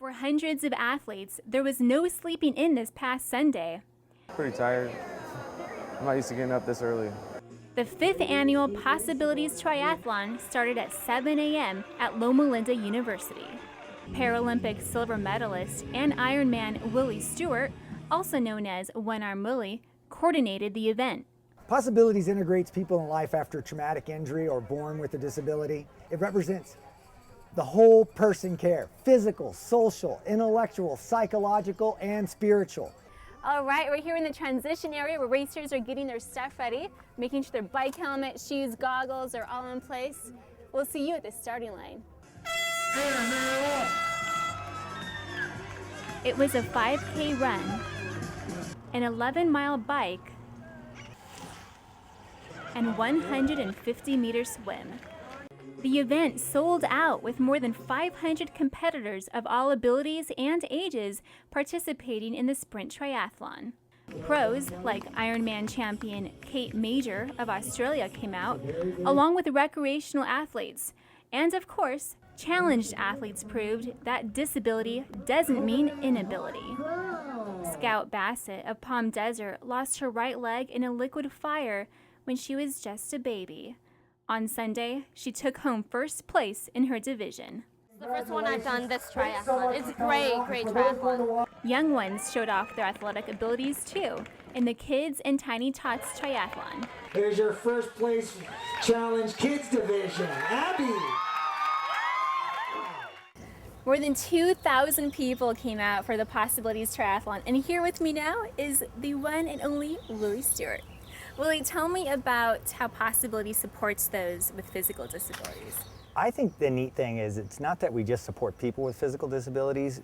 For hundreds of athletes, there was no sleeping in this past Sunday. Pretty tired. I'm not used to getting up this early. The 5th annual PossAbilities Triathlon started at 7 a.m. at Loma Linda University. Paralympic silver medalist and Ironman Willie Stewart, also known as One Arm Willie, coordinated the event. PossAbilities integrates people in life after traumatic injury or born with a disability. It represents the whole person care: physical, social, intellectual, psychological, and spiritual. All right, we're here in the transition area where racers are getting their stuff ready, making sure their bike helmet, shoes, goggles are all in place. We'll see you at the starting line. It was a 5K run, an 11-mile bike, and 150-meter swim. The event sold out with more than 500 competitors of all abilities and ages participating in the sprint triathlon. Pros like Ironman champion Kate Major of Australia came out, along with recreational athletes. And of course, challenged athletes proved that disability doesn't mean inability. Scout Bassett of Palm Desert lost her right leg in a liquid fire when she was just a baby. On Sunday, she took home first place in her division. The first one I've done this triathlon. It's great triathlon. Young ones showed off their athletic abilities too in the Kids and Tiny Tots Triathlon. Here's your first place challenge kids division, Abby. More than 2,000 people came out for the PossAbilities Triathlon, and here with me now is the one and only Willie Stewart. Willie, tell me about how PossAbilities supports those with physical disabilities. I think the neat thing is it's not that we just support people with physical disabilities,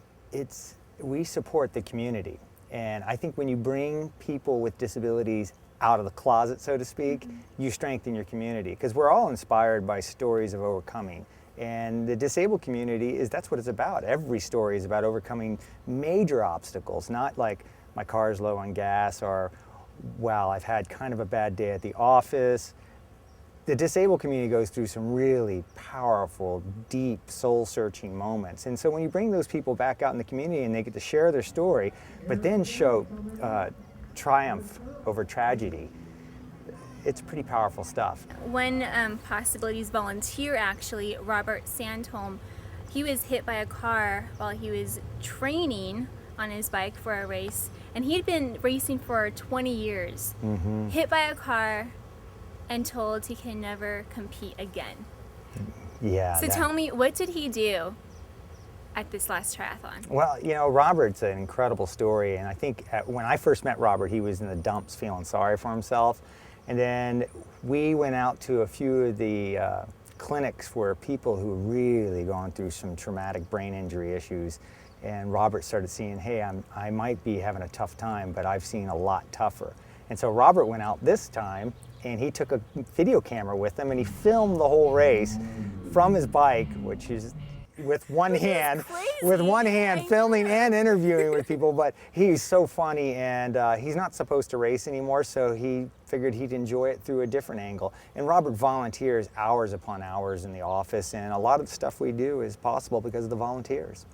we support the community. And I think when you bring people with disabilities out of the closet, so to speak, you strengthen your community, because we're all inspired by stories of overcoming. And the disabled community that's what it's about. Every story is about overcoming major obstacles, not like my car's low on gas or, wow, I've had kind of a bad day at the office. The disabled community goes through some really powerful, deep, soul-searching moments. And so when you bring those people back out in the community and they get to share their story, but then show triumph over tragedy, it's pretty powerful stuff. One PossAbilities volunteer, actually, Robert Sandholm, he was hit by a car while he was training on his bike for a race, and he'd been racing for 20 years. Hit by a car and told he can never compete again. Yeah. So tell me, what did he do at this last triathlon? Well, you know, Robert's an incredible story, and I think when I first met Robert, he was in the dumps feeling sorry for himself. And then we went out to a few of the clinics for people who really gone through some traumatic brain injury issues. And Robert started seeing, hey, I might be having a tough time, but I've seen a lot tougher. And so Robert went out this time, and he took a video camera with him, and he filmed the whole race from his bike, which is with one hand, filming and interviewing with people. But he's so funny, and he's not supposed to race anymore, so he figured he'd enjoy it through a different angle. And Robert volunteers hours upon hours in the office, and a lot of the stuff we do is possible because of the volunteers.